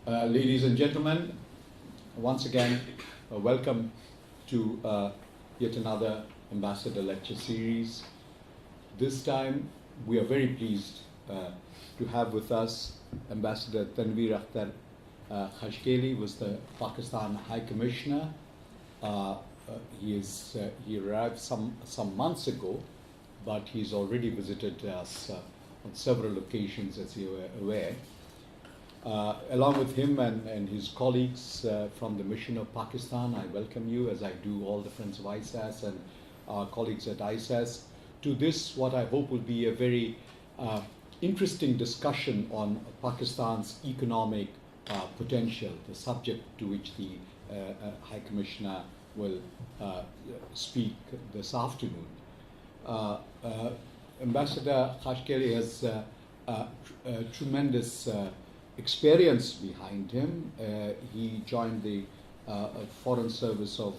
Ladies and gentlemen, once again, welcome to yet another Ambassador Lecture Series. This time, we are very pleased to have with us Ambassador Tanveer Akhtar Khashkeli, was the Pakistan High Commissioner. He arrived some months ago, but he's already visited us on several occasions, as you are aware. Along with him and his colleagues from the Mission of Pakistan, I welcome you, as I do all the friends of ISAS and our colleagues at ISAS, to this, what I hope will be a very interesting discussion on Pakistan's economic potential, the subject to which the High Commissioner will speak this afternoon. Ambassador Khashkeli has tremendous experience behind him. He joined the Foreign Service of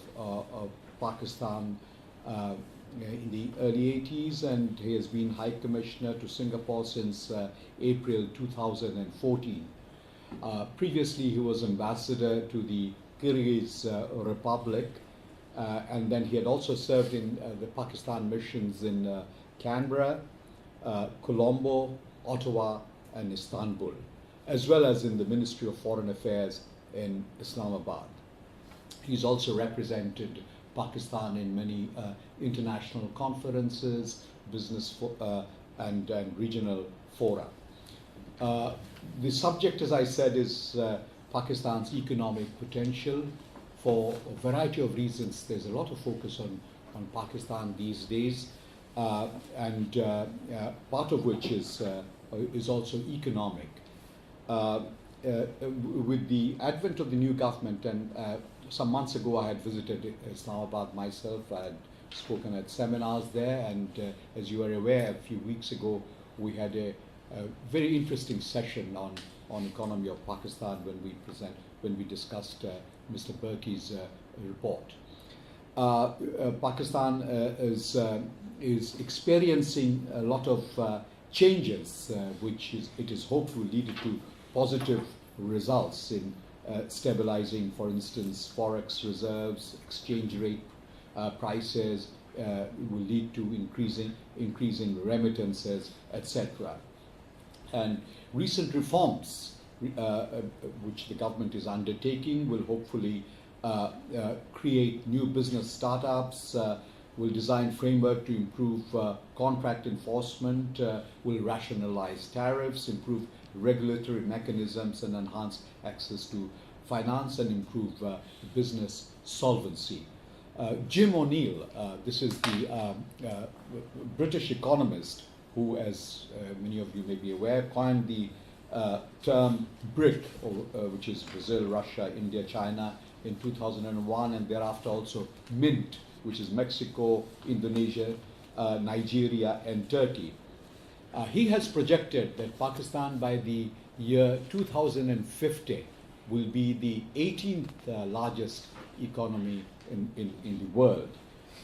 Pakistan in the early 80s, and he has been High Commissioner to Singapore since April 2014. Previously, he was ambassador to the Kyrgyz Republic, and then he had also served in the Pakistan missions in Canberra, Colombo, Ottawa, and Istanbul, as well as in the Ministry of Foreign Affairs in Islamabad. He's also represented Pakistan in many international conferences, business and regional fora. The subject, as I said, is Pakistan's economic potential. For a variety of reasons, there's a lot of focus on Pakistan these days, and part of which is also economic. With the advent of the new government, and some months ago I had visited Islamabad myself. I had spoken at seminars there, and as you are aware, a few weeks ago we had a very interesting session on economy of Pakistan when we discussed Mr. Burki's report. Pakistan is experiencing a lot of changes, which it is hopeful will lead to positive results in stabilizing, for instance, forex reserves, exchange rate prices, will lead to increasing remittances, etc. And recent reforms which the government is undertaking will hopefully create new business startups, will design framework to improve contract enforcement, will rationalize tariffs, improve regulatory mechanisms, and enhance access to finance and improve business solvency. Jim O'Neill, this is the British economist who, as many of you may be aware, coined the term BRIC, which is Brazil, Russia, India, China, in 2001, and thereafter also MINT, which is Mexico, Indonesia, Nigeria, and Turkey. He has projected that Pakistan by the year 2050 will be the 18th largest economy in the world.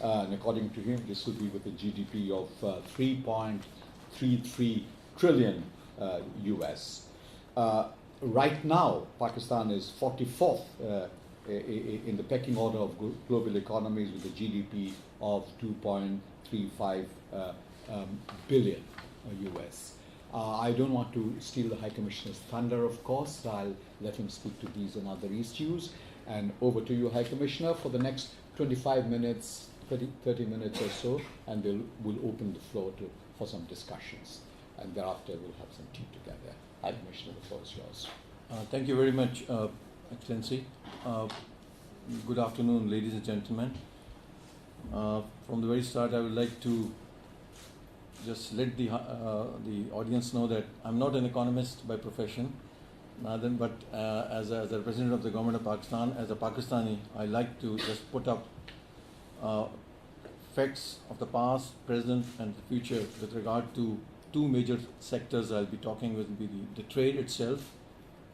And according to him, this will be with a GDP of 3.33 trillion US. Right now, Pakistan is 44th in the pecking order of global economies with a GDP of 2.35 billion US. I don't want to steal the High Commissioner's thunder, of course. I'll let him speak to these and other issues. And over to you, High Commissioner, for the next 25 minutes, 30 minutes or so, and we'll open the floor for some discussions. And thereafter, we'll have some tea together. High Commissioner, the floor is yours. Thank you very much, Excellency. Good afternoon, ladies and gentlemen. From the very start, I would like to just let the audience know that I'm not an economist by profession, but as a representative of the government of Pakistan, as a Pakistani, I like to just put up facts of the past, present, and the future with regard to two major sectors I'll be talking with, will be the trade itself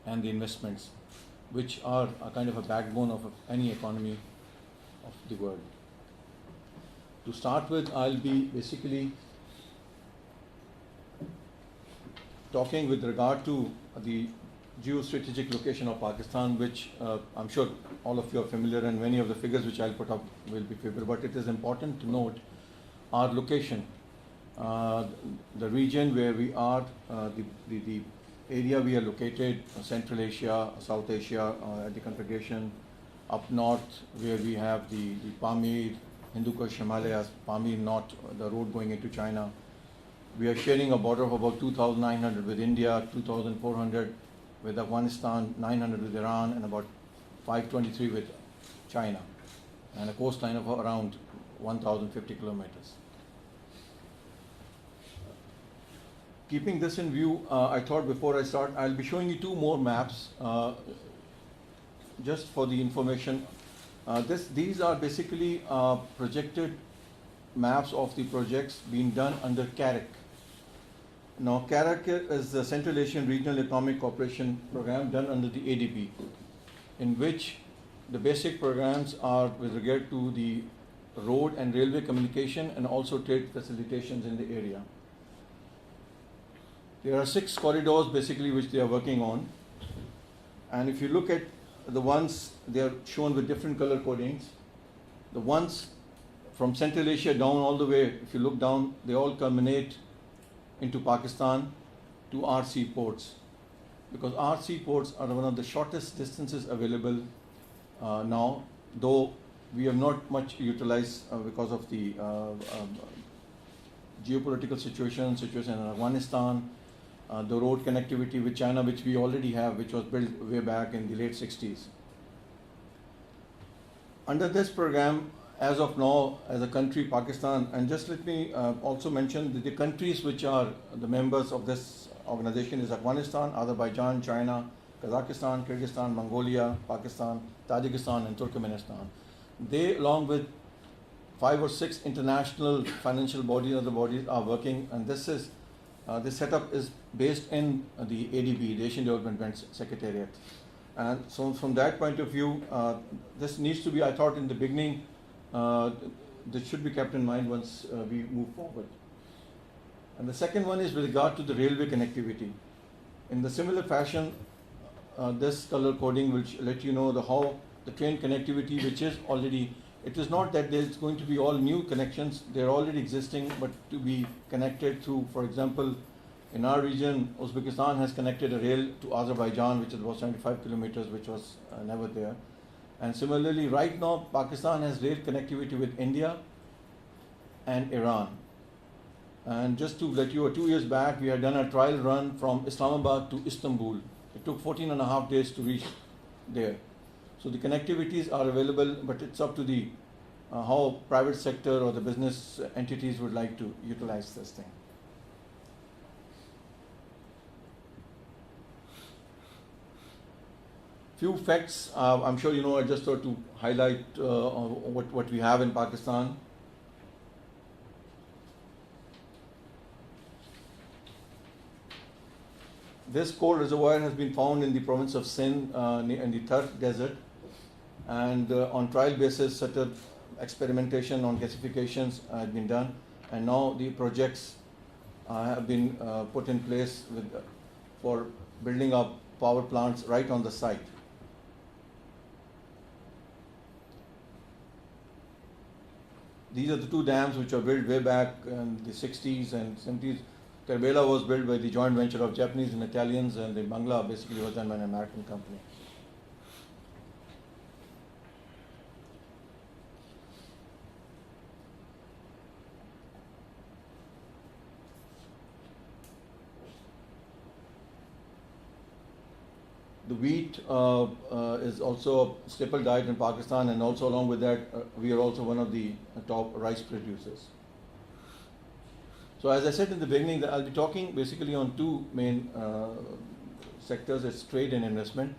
and the investments, which are a kind of a backbone of any economy of the world. To start with, I'll be basically talking with regard to the geostrategic location of Pakistan, which I'm sure all of you are familiar, and many of the figures which I'll put up will be familiar, but it is important to note our location, the region where we are, the area we are located, Central Asia, South Asia, at the Confederation, up north where we have the Pamir, Hindu Kush Himalayas, Pamir North, the road going into China. We are sharing a border of about 2,900 with India, 2,400 with Afghanistan, 900 with Iran, and about 523 with China, and a coastline of around 1,050 kilometers. Keeping this in view, I thought before I start, I'll be showing you two more maps, just for the information. These are basically projected maps of the projects being done under CAREC. Now, CAREC is the Central Asian Regional Economic Cooperation Program done under the ADB, in which the basic programs are with regard to the road and railway communication and also trade facilitations in the area. There are 6 corridors basically which they are working on, and if you look at the ones, they are shown with different color codings. The ones from Central Asia down all the way, if you look down, they all culminate into Pakistan to our seaports, because our seaports are one of the shortest distances available now, though we have not much utilized because of the geopolitical situation in Afghanistan, the road connectivity with China, which we already have, which was built way back in the late 60s. Under this program, as of now, as a country, Pakistan, and just let me also mention that the countries which are the members of this organization is Afghanistan, Azerbaijan, China, Kazakhstan, Kyrgyzstan, Mongolia, Pakistan, Tajikistan, and Turkmenistan. They, along with 5 or 6 international financial bodies, other bodies, are working, and this setup is based in the ADB, the Asian Development Secretariat. And so from that point of view, this needs to be, I thought in the beginning, this should be kept in mind once we move forward. And the second one is with regard to the railway connectivity. In the similar fashion, this color coding will let you know how the train connectivity, which is already, it is not that there's going to be all new connections, they're already existing, but to be connected through, for example, in our region, Uzbekistan has connected a rail to Azerbaijan, which is about 75 kilometers, which was never there. And similarly, right now, Pakistan has rail connectivity with India and Iran. And just to let you know, 2 years back, we had done a trial run from Islamabad to Istanbul. It took 14.5 days to reach there. So the connectivities are available, but it's up to the how private sector or the business entities would like to utilize this thing. Few facts, I'm sure you know, I just thought to highlight what we have in Pakistan. This coal reservoir has been found in the province of Sindh in the Thar Desert, and on trial basis, certain experimentation on gasifications has been done, and now the projects have been put in place for building up power plants right on the site. These are the 2 dams which were built way back in the 60s and 70s. Kerbela was built by the joint venture of Japanese and Italians, and the Bangla basically was done by an American company. The wheat is also a staple diet in Pakistan, and also along with that, we are also one of the top rice producers. So as I said in the beginning, that I'll be talking basically on 2 main sectors, it's trade and investment.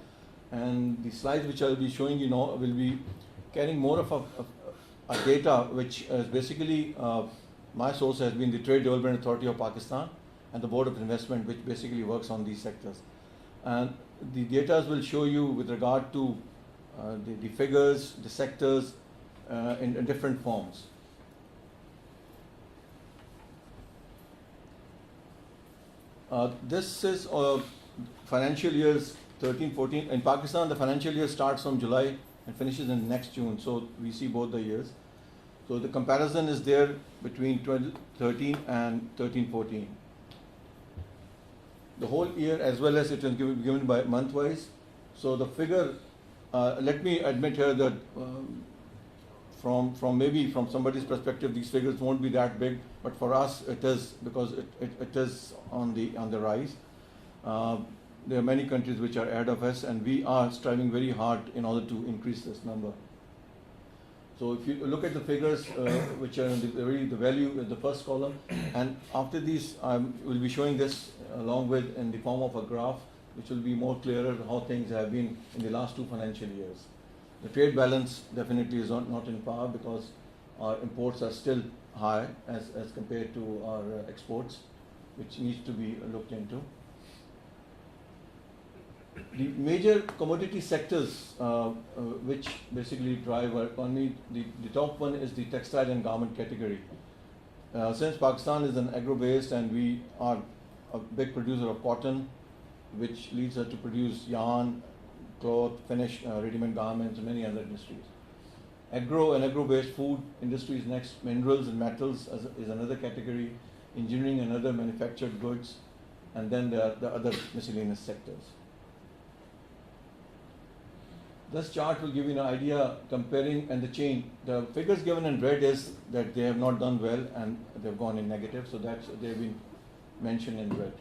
And the slides which I'll be showing you now will be carrying more of a data, which is basically, my source has been the Trade Development Authority of Pakistan and the Board of Investment, which basically works on these sectors. And the data will show you with regard to the figures, the sectors in different forms. This is financial years 13-14. In Pakistan, the financial year starts from July and finishes in next June. So we see both the years. So the comparison is there between 12-13 and 13-14. The whole year, as well as it is given by month-wise. So the figure, let me admit here that from somebody's perspective, these figures won't be that big, but for us it is, because it is on the rise. There are many countries which are ahead of us, and we are striving very hard in order to increase this number. So if you look at the figures, which are the value in the first column, and after these, we'll be showing this along with in the form of a graph, which will be more clearer how things have been in the last 2 financial years. The trade balance definitely is not in par, because our imports are still high as compared to our exports, which needs to be looked into. The major commodity sectors which basically drive our economy, the top one is the textile and garment category. Since Pakistan is an agro-based, and we are a big producer of cotton, which leads us to produce yarn, cloth, finished ready-made garments, and many other industries. Agro and agro-based food industry is next. Minerals and metals is another category. Engineering and other manufactured goods, and then there are the other miscellaneous sectors. This chart will give you an idea comparing and the change. The figures given in red is that they have not done well and they've gone in negative, so they've been mentioned in red.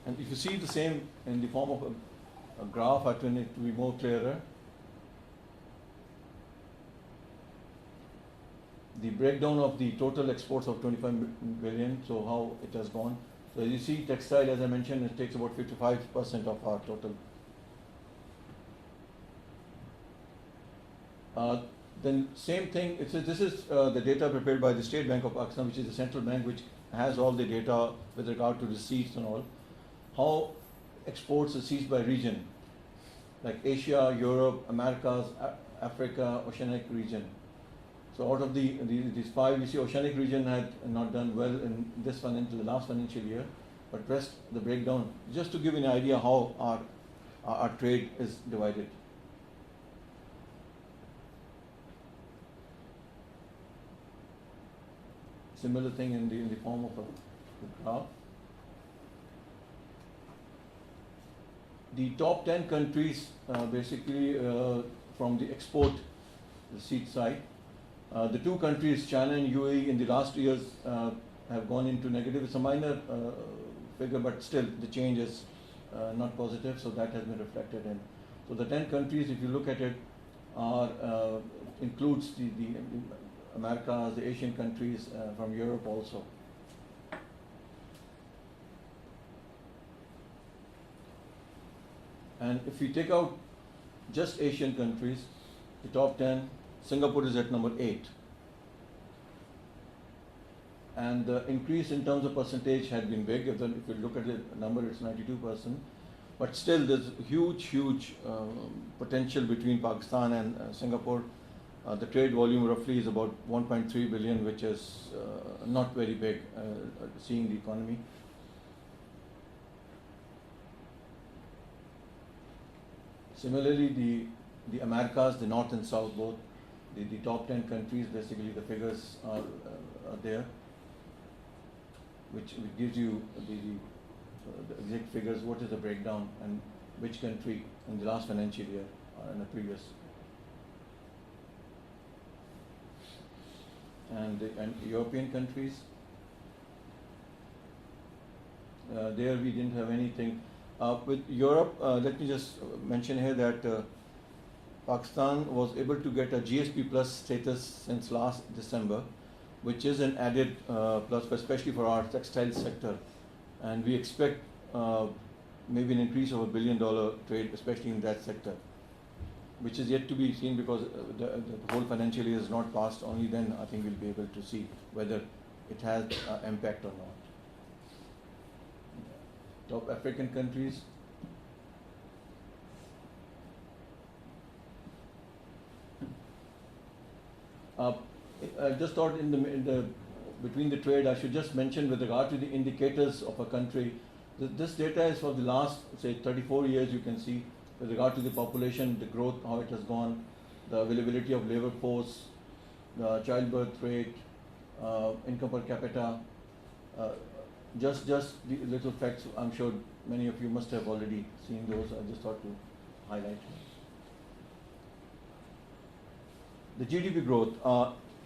And if you see the same in the form of a graph, I turn it to be more clearer. The breakdown of the total exports of 25 billion, so how it has gone. So as you see, textile, as I mentioned, it takes about 55% of our total. Then same thing, this is the data prepared by the State Bank of Pakistan, which is the central bank which has all the data with regard to receipts and all. How exports are seized by region, like Asia, Europe, Americas, Africa, Oceanic region. So out of these 5, you see Oceanic region had not done well in the last financial year, but rest, the breakdown, just to give you an idea how our trade is divided. Similar thing in the form of a graph. The top 10 countries, basically from the export receipt side. The 2 countries, China and UAE, in the last years have gone into negative. It's a minor figure, but still the change is not positive, so that has been reflected in. So the 10 countries, if you look at it, includes the Americas, the Asian countries, from Europe also. And if you take out just Asian countries, the top 10, Singapore is at number 8. And the increase in terms of percentage had been big. If you look at the number, it's 92%. But still, there's huge potential between Pakistan and Singapore. The trade volume roughly is about 1.3 billion, which is not very big, seeing the economy. Similarly, the Americas, the North and South both, the top 10 countries, basically the figures are there, which gives you the exact figures, what is the breakdown and which country in the last financial year or in the previous. And European countries, there we didn't have anything. With Europe, let me just mention here that Pakistan was able to get a GSP plus status since last December, which is an added plus, especially for our textile sector. And we expect maybe an increase of $1 billion trade, especially in that sector, which is yet to be seen because the whole financial year is not passed. Only then I think we'll be able to see whether it has impact or not. Top African countries. I just thought in the between the trade, I should just mention with regard to the indicators of a country. This data is for the last, say, 34 years. You can see with regard to the population, the growth, how it has gone, the availability of labor force, the childbirth rate, income per capita. Just the little facts. I'm sure many of you must have already seen those. I just thought to highlight. The GDP growth.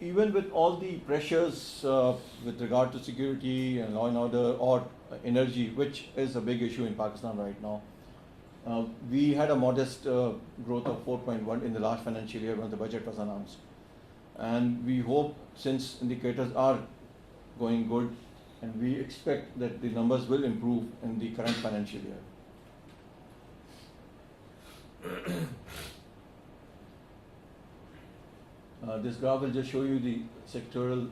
Even with all the pressures with regard to security and law and order or energy, which is a big issue in Pakistan right now, we had a modest growth of 4.1 in the last financial year when the budget was announced. And we hope, since indicators are going good, and we expect that the numbers will improve in the current financial year. This graph will just show you the sectoral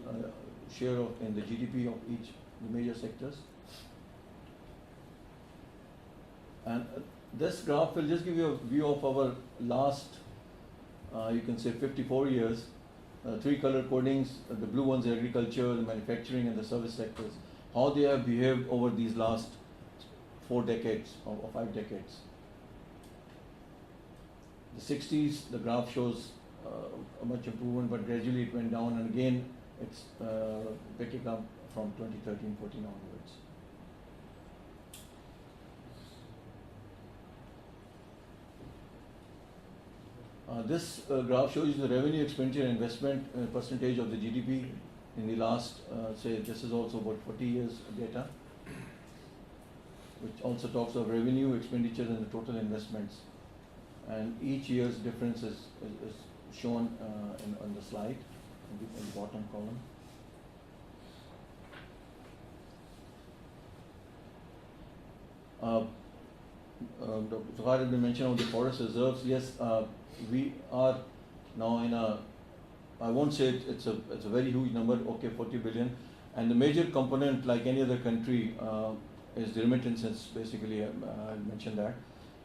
share in the GDP of each the major sectors. And this graph will just give you a view of our last, you can say 54 years, three color codings, the blue ones agriculture, the manufacturing and the service sectors, how they have behaved over these last 4 decades or 5 decades. The 60s, the graph shows a much improvement, but gradually it went down, and again it's picking up from 2013-14 onwards. This graph shows you the revenue, expenditure, and investment percentage of the GDP in the last, say, this is also about 40 years data, which also talks of revenue, expenditure, and the total investments. And each year's difference is shown on the slide, in the bottom column. Dr. Zohar has been mentioned on the forest reserves. Yes, we are now in a, I won't say it's a very huge number, okay, 40 billion. And the major component, like any other country, is the remittances, basically. I mentioned that.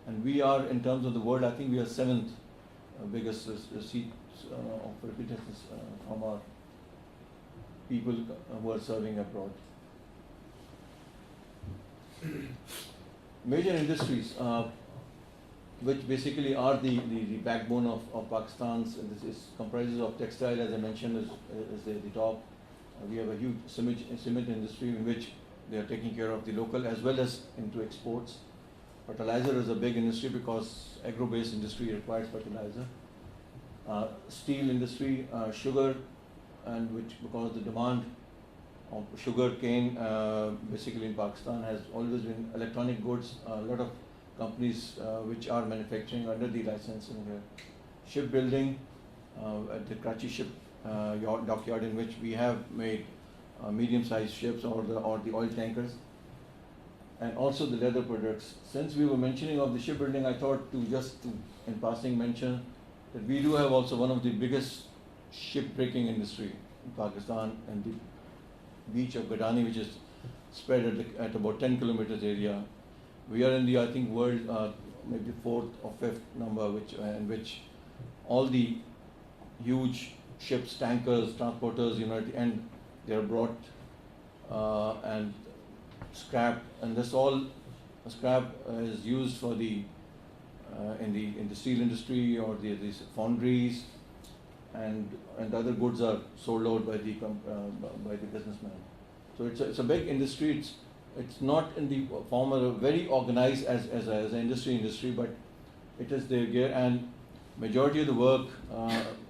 And we are, in terms of the world, I think we are 7th biggest receipts of remittances from our people who are serving abroad. Major industries, which basically are the backbone of Pakistan's, and this is comprises of textile, as I mentioned, is the top. We have a huge cement industry in which they are taking care of the local as well as into exports. Fertilizer is a big industry because agro-based industry requires fertilizer. Steel industry, sugar, and which because the demand of sugar cane basically in Pakistan has always been electronic goods. A lot of companies which are manufacturing under the licensing here. Shipbuilding, at the Karachi ship dockyard, in which we have made medium-sized ships or the oil tankers, and also the leather products. Since we were mentioning of the shipbuilding, I thought to just in passing mention that we do have also one of the biggest shipbreaking industry in Pakistan, and the beach of Gadani, which is spread at about 10 kilometers area. We are in the, I think, world maybe 4th or 5th number, in which all the huge ships, tankers, transporters, at the end they are brought and scrapped, and this all scrap is used for the in the steel industry or these foundries, and other goods are sold out by the businessman. So it's a big industry. It's not in the form of a very organized as an industry, but it is there, and majority of the work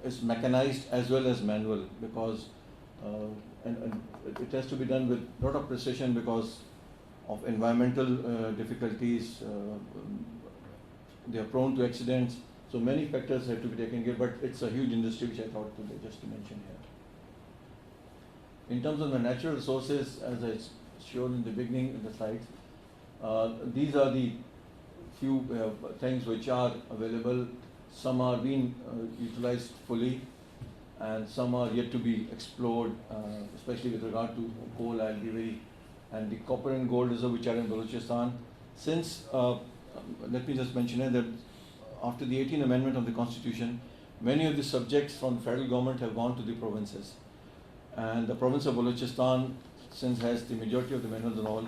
is mechanized as well as manual, because and it has to be done with a lot of precision because of environmental difficulties. They are prone to accidents, so many factors have to be taken care. But it's a huge industry, which I thought today just to mention here. In terms of the natural resources, as I showed in the beginning in the slides, these are the few things which are available. Some are being utilized fully, and some are yet to be explored, especially with regard to coal, and the copper and gold reserve which are in Balochistan. Since, let me just mention that after the 18th Amendment of the Constitution, many of the subjects from the federal government have gone to the provinces. And the province of Balochistan, since has the majority of the minerals and all,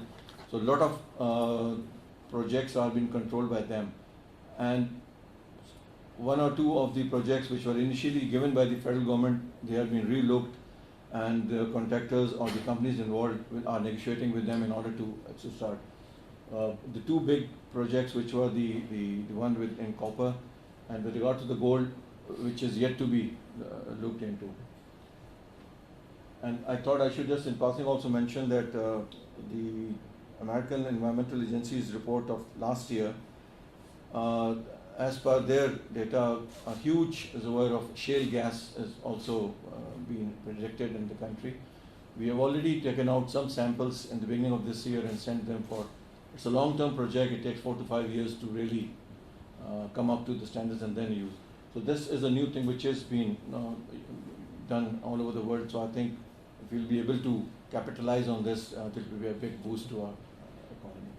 So a lot of projects are being controlled by them, and one or two of the projects which were initially given by the federal government, they have been relooked, and the contractors or the companies involved are negotiating with them in order to start. The two big projects, which were the one in copper, and with regard to the gold, which is yet to be looked into. And I thought I should just in passing also mention that the American Environmental Agency's report of last year, as per their data, a huge reservoir of shale gas is also being projected in the country. We have already taken out some samples in the beginning of this year and sent them for. It's a long-term project. It takes 4 to 5 years to really come up to the standards and then use. So this is a new thing which has been done all over the world. So I think if we'll be able to capitalize on this, it will be a big boost to our economy.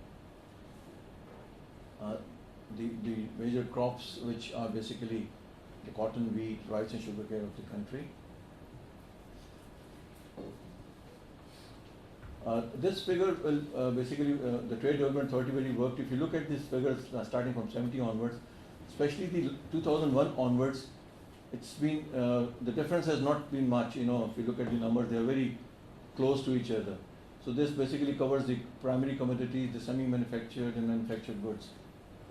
The major crops, which are basically the cotton, wheat, rice and sugar cane of the country. This figure will basically the Trade Development Authority where he worked. If you look at these figures starting from 70 onwards, especially the 2001 onwards, it's been the difference has not been much. You know, if you look at the numbers, they are very close to each other. So this basically covers the primary commodities, the semi-manufactured and manufactured goods,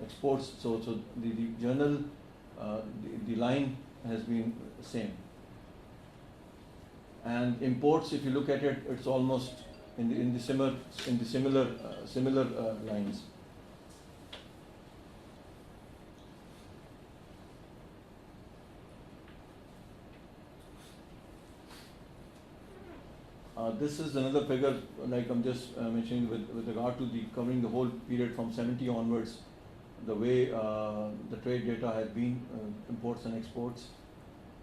exports. So the general the line has been the same. And imports, if you look at it, it's almost in the similar lines. This is another figure, like I'm just mentioning with regard to the covering the whole period from 70 onwards, the way the trade data has been, imports and exports,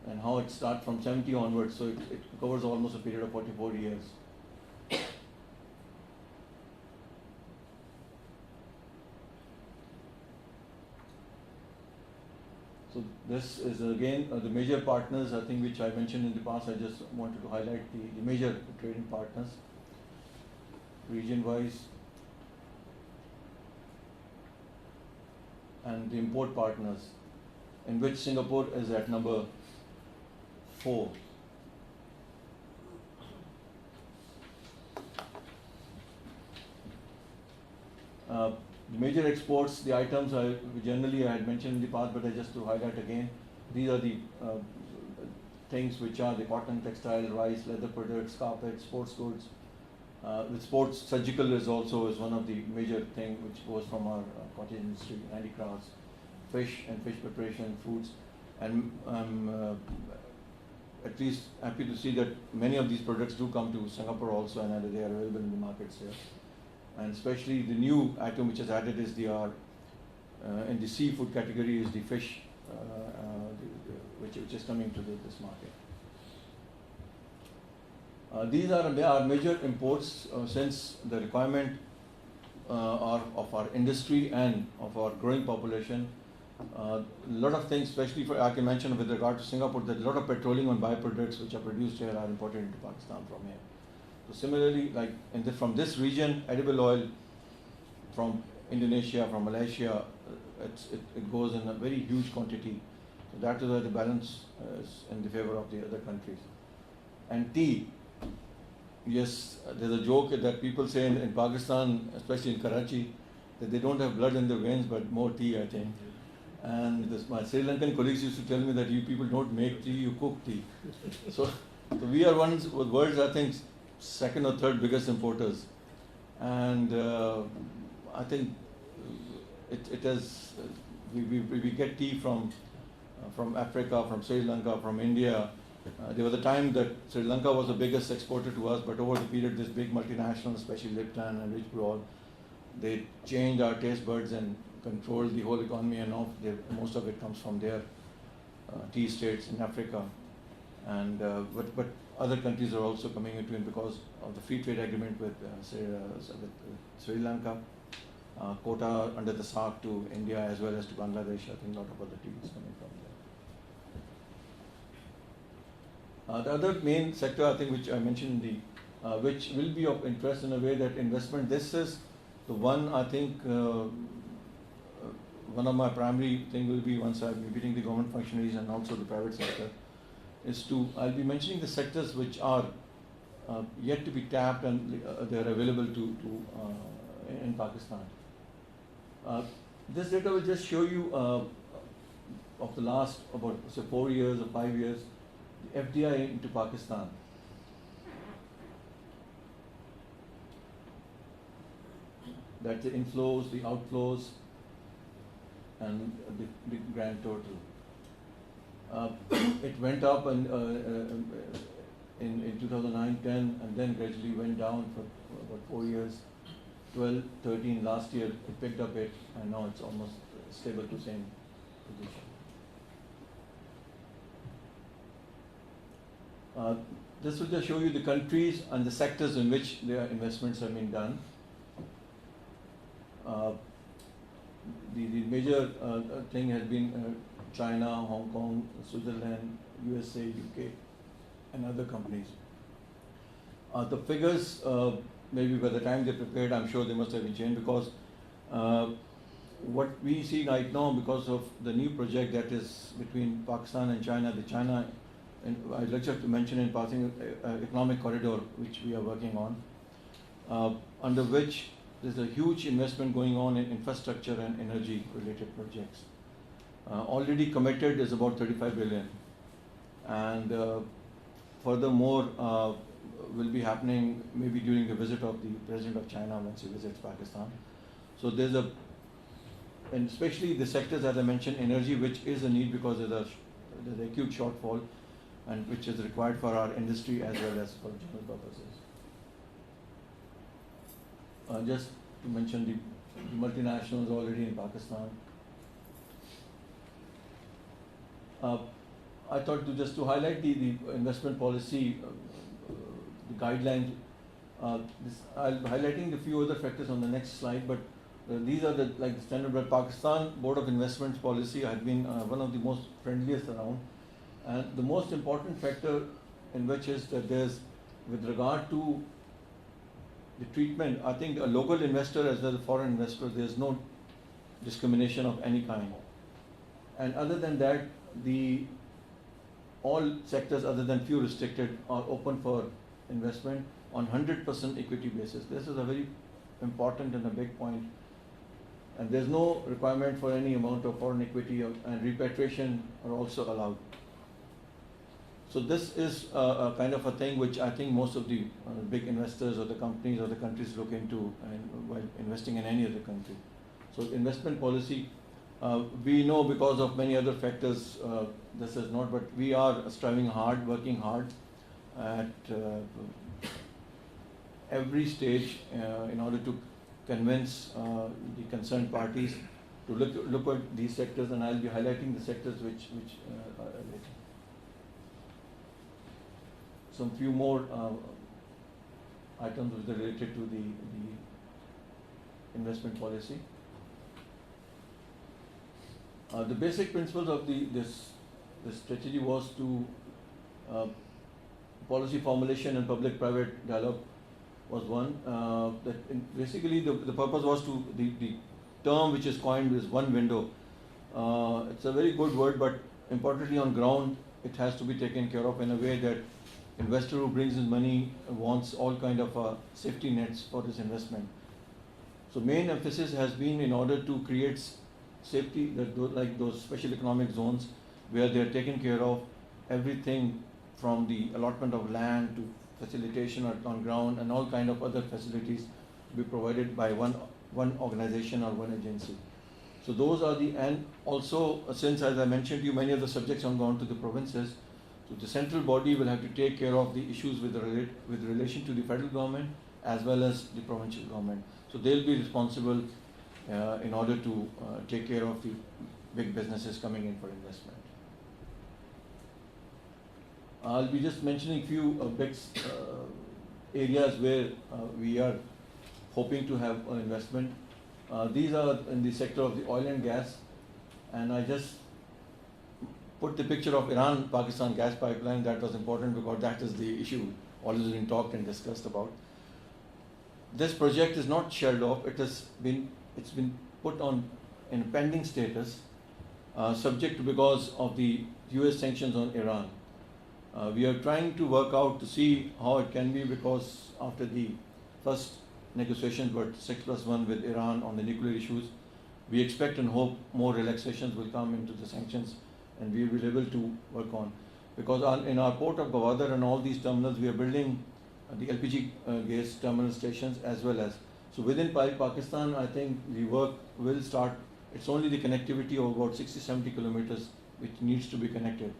and how it starts from 70 onwards. So it covers almost a period of 44 years. So this is again the major partners, I think, which I mentioned in the past. I just wanted to highlight the major trading partners, region-wise, and the import partners, in which Singapore is at number 4. The major exports, the items I had mentioned in the past, but I just to highlight again, these are the things which are the cotton, textile, rice, leather products, carpet, sports goods. With sports, surgical is one of the major thing which goes from our cottage industry, handicrafts, fish and fish preparation, foods, and I'm at least happy to see that many of these products do come to Singapore also, and they are available in the markets here. And especially the new item which is added is in the seafood category is the fish, which is coming to this market. These are our major imports since the requirement are of our industry and of our growing population. A lot of things, especially I can mention with regard to Singapore, that a lot of petroleum and byproducts which are produced here are imported into Pakistan from here. So similarly, like from this region, edible oil from Indonesia, from Malaysia, it goes in a very huge quantity. So that is why the balance is in the favor of the other countries. And tea, yes, there's a joke that people say in Pakistan, especially in Karachi, that they don't have blood in their veins but more tea, I think. And my Sri Lankan colleagues used to tell me that you people don't make tea, you cook tea. So we are world's, I think, second or third biggest importers, and I think it has. We get tea from Africa, from Sri Lanka, from India. There was a time that Sri Lanka was the biggest exporter to us, but over the period, this big multinational, especially Lipton and Rich Brewall, they changed our taste buds and controlled the whole economy, and now most of it comes from their tea estates in Africa, and but other countries are also coming into it because of the free trade agreement with Sri Lanka, quota under the SAARC to India as well as to Bangladesh. I think a lot of other tea is coming from there. The other main sector, I think, which I mentioned, which will be of interest in a way that investment. This is So one, I think, one of my primary thing will be, once I'll be meeting the government functionaries and also the private sector, is to, I'll be mentioning the sectors which are yet to be tapped and they are available in Pakistan. This data will just show you of the last about say 4 years or 5 years, the FDI into Pakistan. That's the inflows, the outflows, and the grand total. It went up in 2009-10 and then gradually went down for about 4 years. 12-13 last year it picked up it, and now it's almost stable to same position. This will just show you the countries and the sectors in which their investments have been done. The major thing has been China, Hong Kong, Switzerland, USA, UK, and other companies. The figures, maybe by the time they're prepared, I'm sure they must have been changed, because what we see right now, because of the new project that is between Pakistan and China, the China, and I'd like to mention in passing, economic corridor, which we are working on, under which there's a huge investment going on in infrastructure and energy related projects. Already committed is about 35 billion, and furthermore will be happening maybe during the visit of the President of China once he visits Pakistan. So there's and especially the sectors that I mentioned, energy, which is a need because there's an acute shortfall, and which is required for our industry as well as for general purposes. Just to mention the multinationals already in Pakistan. I thought just to highlight the investment policy, the guidelines. I'll be highlighting a few other factors on the next slide, but these are the standard. But Pakistan Board of Investments policy has been one of the most friendliest around, and the most important factor in which is that there's, with regard to the treatment, I think a local investor as well as a foreign investor, there's no discrimination of any kind. And other than that, all sectors other than few restricted are open for investment on 100% equity basis. This is a very important and a big point. And there's no requirement for any amount of foreign equity, and repatriation are also allowed. So this is a kind of a thing which I think most of the big investors or the companies or the countries look into while investing in any other country. So investment policy, we know because of many other factors this is not, but we are striving hard, working hard at every stage in order to convince the concerned parties to look at these sectors, and I'll be highlighting the sectors which are related. Some few more items which are related to the investment policy. The basic principles of this strategy was to policy formulation and public-private dialogue was one. Basically the purpose was to the term which is coined is one window. It's a very good word, but importantly on ground it has to be taken care of in a way that investor who brings in money wants all kind of safety nets for his investment. So main emphasis has been in order to create safety, like those special economic zones where they are taken care of everything from the allotment of land to facilitation on ground and all kind of other facilities to be provided by one organization or one agency. So those are and also since, as I mentioned to you, many of the subjects have gone to the provinces, so the central body will have to take care of the issues with relation to the federal government as well as the provincial government. So they'll be responsible in order to take care of the big businesses coming in for investment. I'll be just mentioning a few big areas where we are hoping to have investment. These are in the sector of the oil and gas, and I just put the picture of Iran-Pakistan gas pipeline. That was important because that is the issue always been talked and discussed about. this project is not shelved off. It's been put on in pending status, subject to because of the U.S. sanctions on Iran. We are trying to work out to see how it can be, because after the first negotiations were 6+1 with Iran on the nuclear issues, we expect and hope more relaxations will come into the sanctions, and we will be able to work on. Because in our port of Gwadar and all these terminals, we are building the LPG gas terminal stations as well as. So within Pakistan, I think the work will start. It's only the connectivity of about 60-70 kilometers which needs to be connected.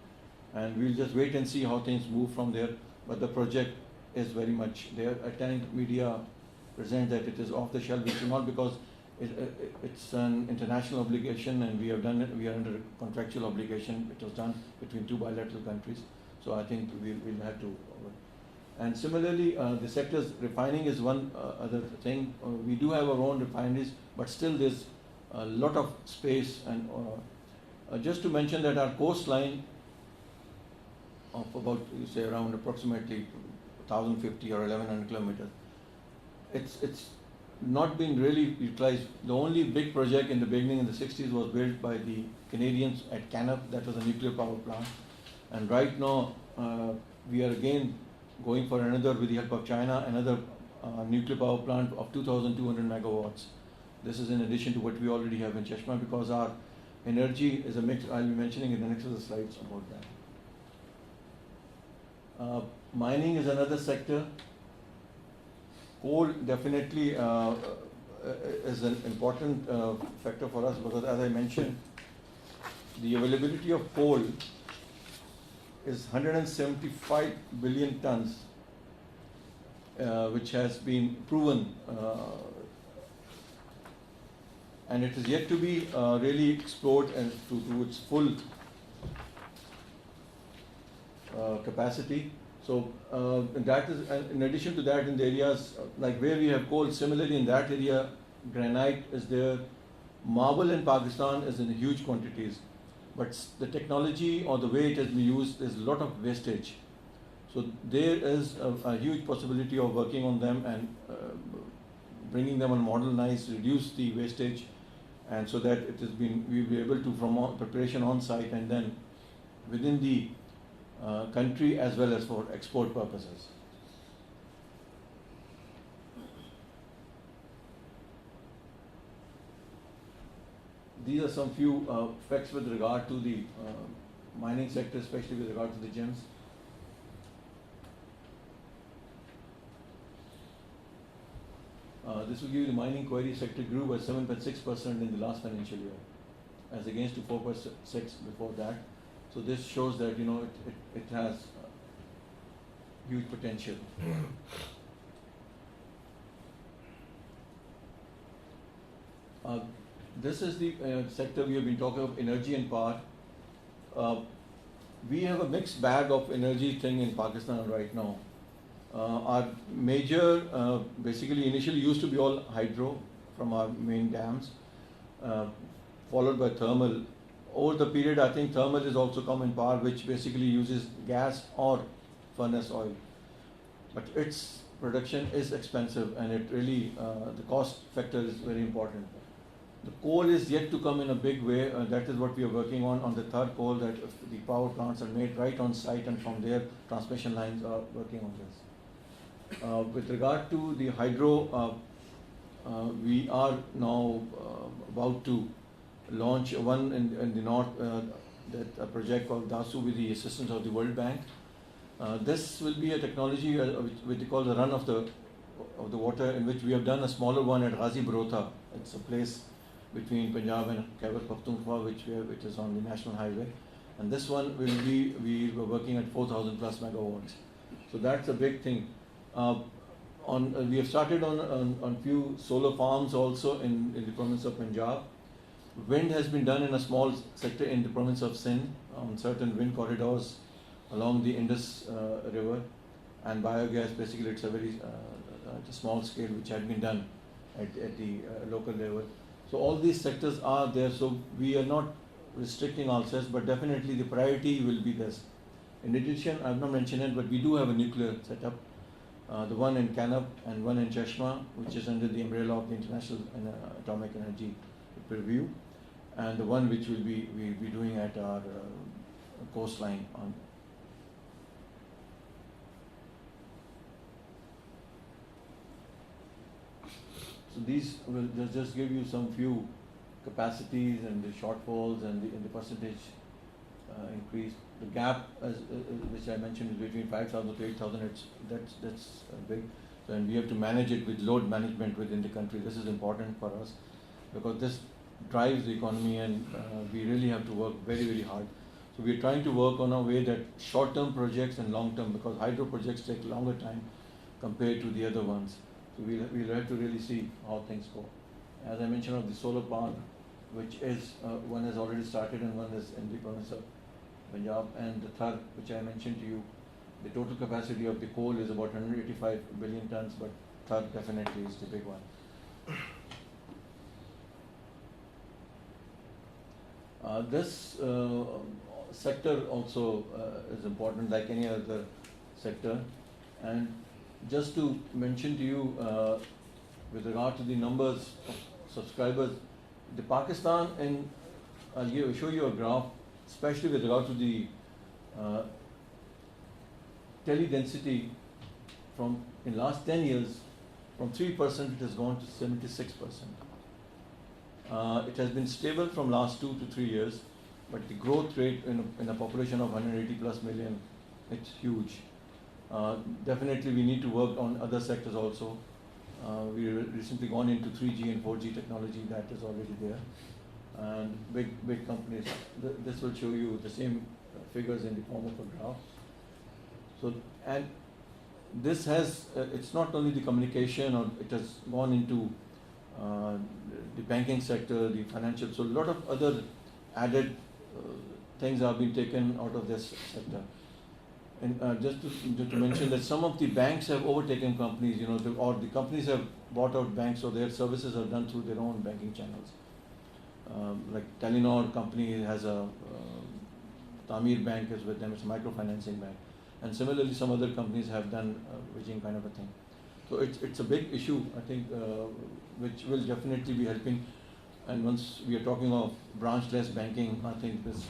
And we'll just wait and see how things move from there. But the project is very much there. At times, media present that it is off the shelf, which is not, because it's an international obligation, and we have done it. We are under a contractual obligation. It was done between two bilateral countries. So I think we'll have to. And similarly, the sectors, refining is one other thing. We do have our own refineries, but still there's a lot of space. And just to mention that our coastline of about, you say, around approximately 1,050 or 1,100 kilometers, it's not been really utilized. The only big project in the beginning in the 60s was built by the Canadians at Canap. That was a nuclear power plant. And right now, we are again going for another, with the help of China, another nuclear power plant of 2,200 megawatts. This is in addition to what we already have in Chashma, because our energy is a mix. I'll be mentioning in the next of the slides about that. Mining is another sector. Coal definitely is an important factor for us, because as I mentioned, the availability of coal is 175 billion tons, which has been proven, and it is yet to be really explored and to its full capacity. So that is, in addition to that, in the areas like where we have coal, similarly in that area, granite is there. Marble in Pakistan is in huge quantities, but the technology or the way it has been used, there's a lot of wastage. So there is a huge possibility of working on them and bringing them on modernized, reduce the wastage, and so that it has been, we'll be able to, from preparation on site and then within the country as well as for export purposes. These are some few facts with regard to the mining sector, especially with regard to the gems. This will give you the mining quarry sector grew by 7.6% in the last financial year, as against to 4.6% before that. So this shows that, you know, it has huge potential. This is the sector we have been talking of, energy and power. We have a mixed bag of energy thing in Pakistan right now. Our major, basically initially used to be all hydro from our main dams, followed by thermal. Over the period, I think thermal has also come in power, which basically uses gas or furnace oil. But its production is expensive, and it really, the cost factor is very important. The coal is yet to come in a big way. That is what we are working on the third coal, that the power plants are made right on site, and from there transmission lines are working on this. With regard to the hydro, we are now about to launch one in the north, a project called DASU with the assistance of the World Bank. This will be a technology which they call the run of the water, in which we have done a smaller one at Ghazi Barotha. It's a place between Punjab and Khyber Pakhtunkhwa, which is on the national highway. And this one will be, we were working at 4,000 plus megawatts. So that's a big thing. We have started on few solar farms also in the province of Punjab. Wind has been done in a small sector in the province of Sindh on certain wind corridors along the Indus River, and biogas, basically it's a very small scale which had been done at the local level. So all these sectors are there, so we are not restricting ourselves, but definitely the priority will be this. In addition, I have not mentioned it, but we do have a nuclear setup. the one in Canop and one in Chashma, which is under the umbrella of the International Atomic Energy Review, and the one which we'll be doing at our coastline on. So these will just give you some few capacities and the shortfalls and the percentage increase. The gap, which I mentioned, is between 5,000 to 8,000. That's big. So, and we have to manage it with load management within the country. This is important for us because this drives the economy, and we really have to work very, very hard. So we are trying to work on a way that short-term projects and long-term, because hydro projects take longer time compared to the other ones. So we'll have to really see how things go. As I mentioned of the solar park, which is one has already started and one is in the province of Punjab, and the third, which I mentioned to you, the total capacity of the coal is about 185 billion tons, but third definitely is the big one. This sector also is important like any other sector, and just to mention to you with regard to the numbers of subscribers, the Pakistan, and I'll show you a graph, especially with regard to the tele density from in last 10 years, from 3% it has gone to 76%. It has been stable from last 2 to 3 years, but the growth rate in a population of 180 plus million, it's huge. Definitely we need to work on other sectors also. We recently gone into 3G and 4G technology, that is already there. And big companies, this will show you the same figures in the form of a graph. So, and this has, it's not only the communication, or it has gone into the banking sector, the financial, so a lot of other added things have been taken out of this sector. And just to mention that some of the banks have overtaken companies, or the companies have bought out banks, so their services are done through their own banking channels. Like Telenor company has a Tamir Bank is with them, it's a microfinancing bank, and similarly some other companies have done bridging kind of a thing. So it's a big issue, I think, which will definitely be helping. And once we are talking of branchless banking, I think this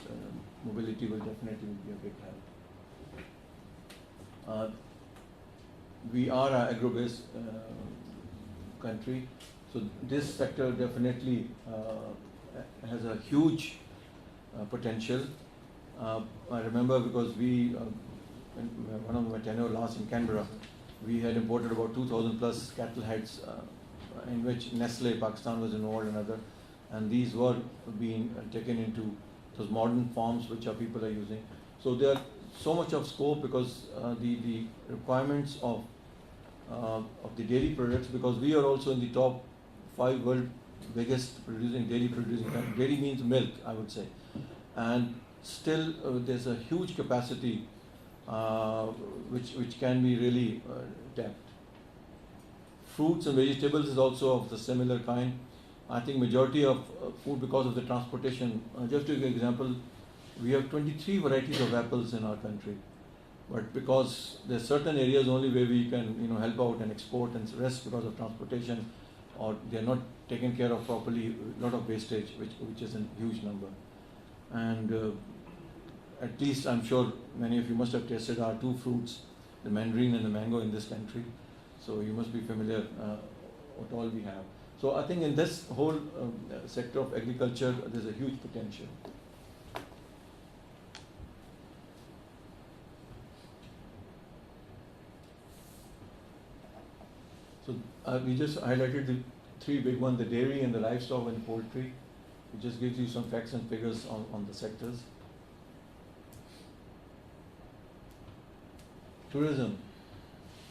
mobility will definitely be a big help. We are an agro-based country, so this sector definitely has a huge potential. I remember because we, in one of my tenure last in Canberra, we had imported about 2,000 plus cattle heads, in which Nestle Pakistan was involved and other, and these were being taken into those modern farms which our people are using. So there are so much of scope because the requirements of the dairy products, because we are also in the top 5 world biggest dairy producing country. Dairy means milk, I would say, and still there's a huge capacity which can be really tapped. Fruits and vegetables is also of the similar kind. I think majority of food, because of the transportation, just to give an example, we have 23 varieties of apples in our country, but because there's certain areas only where we can help out and export, and rest because of transportation, or they're not taken care of properly, a lot of wastage, which is a huge number. And at least I'm sure many of you must have tasted our 2 fruits, the mandarin and the mango in this country, so you must be familiar what all we have. So I think in this whole sector of agriculture, there's a huge potential. So we just highlighted the 3 big ones, the dairy and the livestock and poultry. It just gives you some facts and figures on the sectors. Tourism.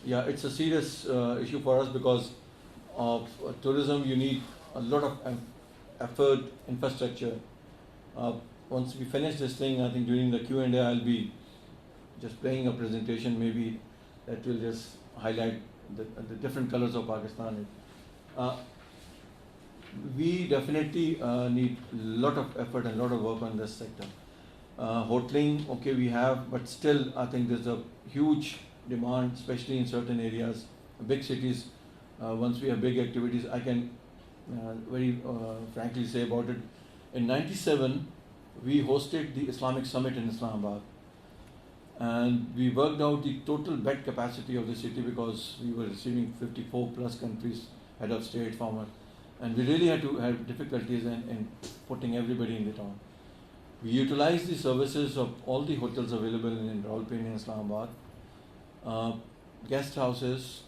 Yeah, it's a serious issue for us because of tourism. You need a lot of effort, infrastructure. Once we finish this thing, I think during the Q&A I'll be just playing a presentation maybe that will just highlight the different colors of Pakistan. We definitely need a lot of effort and a lot of work on this sector. Hoteling, okay, we have, but still I think there's a huge demand, especially in certain areas, big cities. Once we have big activities, I can very frankly say about it. In '97, we hosted the Islamic Summit in Islamabad, and we worked out the total bed capacity of the city because we were receiving 54 plus countries, head of state, farmer, and we really had to have difficulties in putting everybody in the town. We utilized the services of all the hotels available in Rawalpindi and Islamabad, guest houses,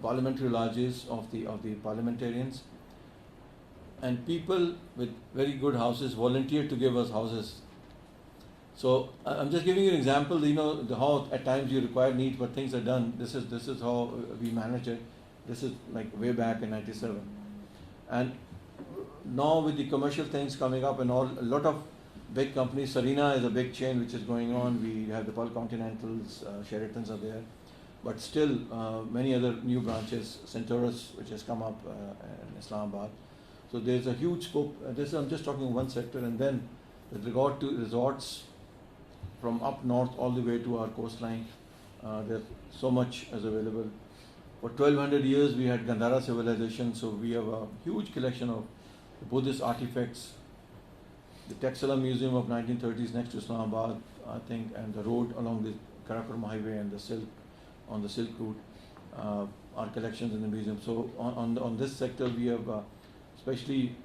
parliamentary lodges of the parliamentarians, and people with very good houses volunteered to give us houses. So I'm just giving you an example. How at times you require needs, but things are done. This is how we manage it. This is like way back in '97, and now with the commercial things coming up and all, a lot of big companies. Serena is a big chain which is going on. We have the Pearl Continentals, Sheratons are there, but still many other new branches. Centaurus, which has come up in Islamabad. So there's a huge scope. I'm just talking one sector, and then with regard to resorts, from up north all the way to our coastline, there's so much is available. For 1200 years we had Gandhara civilization, so we have a huge collection of Buddhist artifacts. The Textile Museum of 1930s next to Islamabad, I think, and the road along the Karakoram Highway and the Silk Route, our collections in the museum. So on this sector we have especially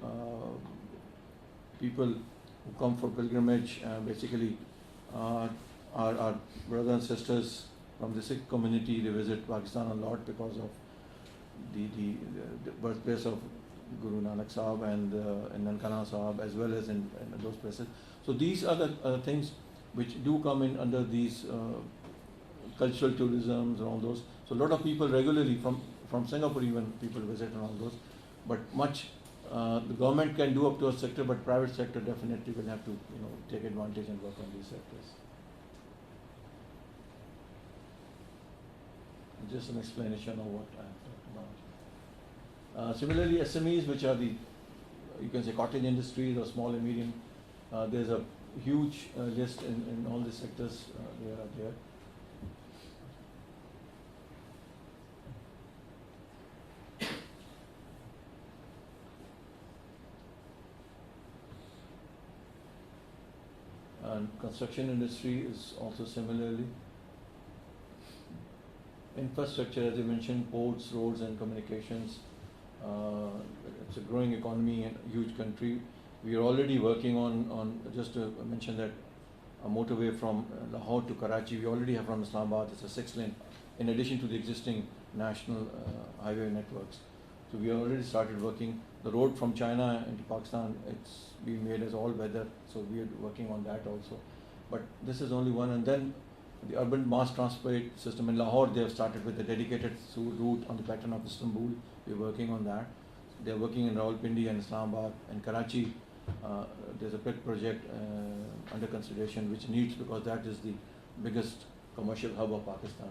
people who come for pilgrimage, basically our brothers and sisters from the Sikh community. They visit Pakistan a lot because of the birthplace of Guru Nanak Sahib and Nankana Sahib, as well as in those places. So these are the things which do come in under these cultural tourisms and all those. So a lot of people regularly from Singapore even people visit and all those. But much the government can do up to a sector, but private sector definitely will have to take advantage and work on these sectors. Just an explanation of what I have talked about. Similarly, SMEs, which are you can say cottage industries or small and medium, there's a huge list in all the sectors they are there. And construction industry is also similarly. Infrastructure, as I mentioned, ports, roads and communications. It's a growing economy and a huge country. We are already working on just to mention that a motorway from Lahore to Karachi, we already have from Islamabad. It's a 6-lane, in addition to the existing national highway networks. So we already started working. The road from China into Pakistan, it's being made as all weather, so we are working on that also. But this is only one. And then the urban mass transport system in Lahore, they have started with a dedicated route on the pattern of Istanbul. We're working on that. They're working in Rawalpindi and Islamabad and Karachi. There's a big project under consideration which needs, because that is the biggest commercial hub of Pakistan.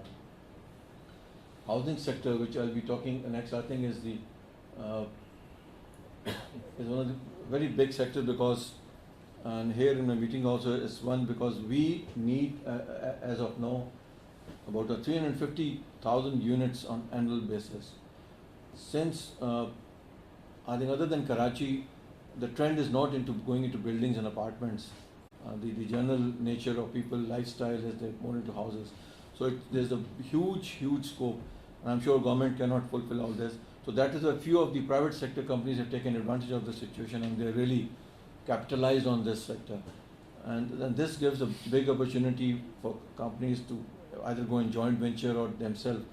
Housing sector, which I'll be talking next, I think is one of the very big sectors, because and here in my meeting also is one, because we need as of now about 350,000 units on annual basis. Since I think other than Karachi, the trend is not into going into buildings and apartments. The general nature of people lifestyle is they're more into houses. So there's a huge scope, and I'm sure government cannot fulfill all this. So that is a few of the private sector companies have taken advantage of the situation, and they're really capitalized on this sector. And this gives a big opportunity for companies to either go in joint venture or themselves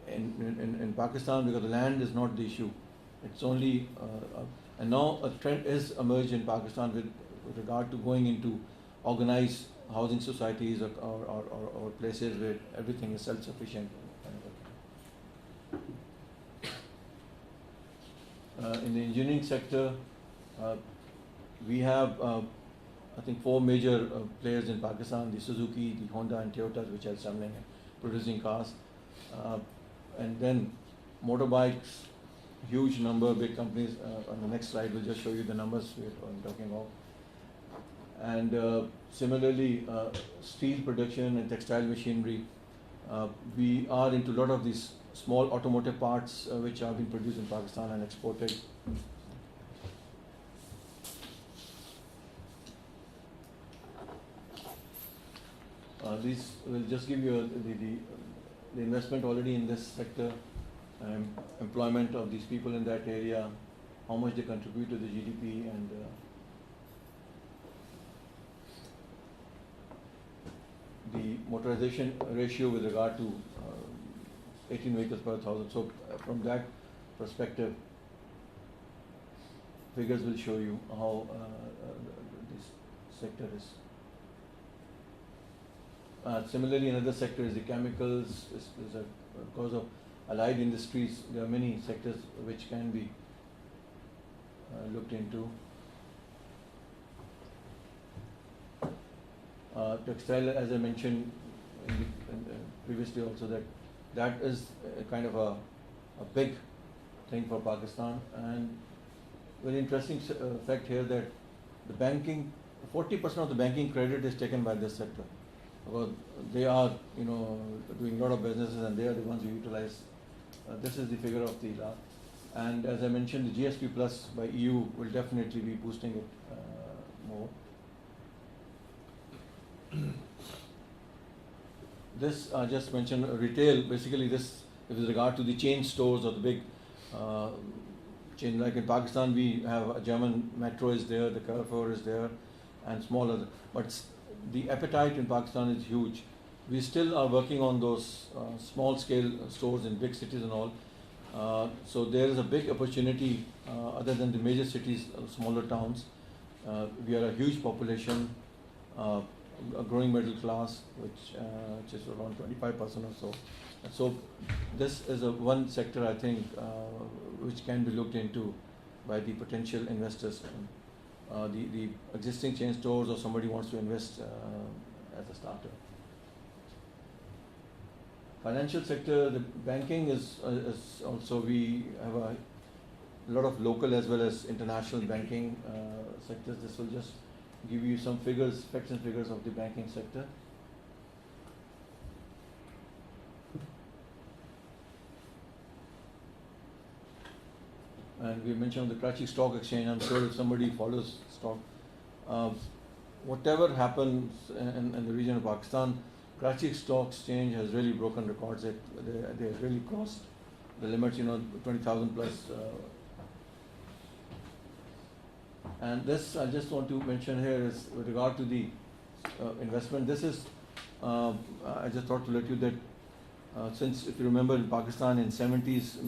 in Pakistan, because the land is not the issue. It's only and now a trend is emerged in Pakistan with regard to going into organized housing societies or places where everything is self-sufficient. In the engineering sector, we have I think 4 major players in Pakistan: the Suzuki, the Honda and Toyota, which are assembling and producing cars. And then motorbikes, huge number, big companies. On the next slide we'll just show you the numbers I'm talking about. And similarly, steel production and textile machinery. We are into a lot of these small automotive parts which are being produced in Pakistan and exported. These will just give you the investment already in this sector, employment of these people in that area, how much they contribute to the GDP, and the motorization ratio with regard to 18 vehicles per thousand. So from that perspective, figures will show you how this sector is. Similarly, another sector is the chemicals. Because of allied industries, there are many sectors which can be looked into. Textile, as I mentioned previously also, that is a kind of a big thing for Pakistan. And very interesting fact here that the banking, 40% of the banking credit is taken by this sector. Because they are, doing a lot of businesses, and they are the ones who utilize. This is the figure of the last. And as I mentioned, the GSP Plus by EU will definitely be boosting it more. This I just mentioned retail. Basically, this with regard to the chain stores or the big chain. Like in Pakistan, we have a German Metro is there, the Carrefour is there, and smaller. But the appetite in Pakistan is huge. We still are working on those small-scale stores in big cities and all. So there is a big opportunity other than the major cities, smaller towns. We are a huge population, a growing middle class, which is around 25% or so. So this is one sector, I think, which can be looked into by the potential investors. The existing chain stores, or somebody wants to invest as a starter. Financial sector, the banking is also, we have a lot of local as well as international banking sectors. This will just give you some figures, facts and figures of the banking sector. And we mentioned the Karachi Stock Exchange. I'm sure if somebody follows stock, whatever happens in the region of Pakistan, Karachi Stock Exchange has really broken records. They really crossed the limits, 20,000 plus. And this I just want to mention here is with regard to the investment. This is, I just thought to let you that since, if you remember, in Pakistan in 70s,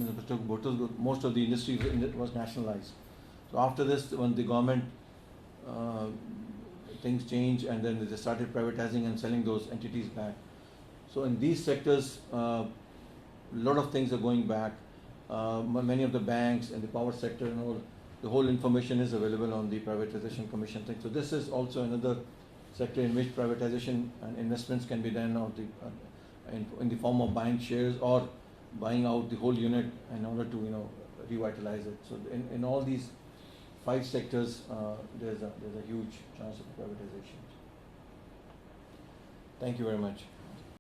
most of the industry was nationalized. So after this, when the government, things changed, and then they started privatizing and selling those entities back. So in these sectors, a lot of things are going back. Many of the banks and the power sector and all, the whole information is available on the Privatization Commission thing. So this is also another sector in which privatization and investments can be done, or in the form of buying shares or buying out the whole unit in order to revitalize it. So in all these 5 sectors, there's a huge chance of privatization. Thank you very much.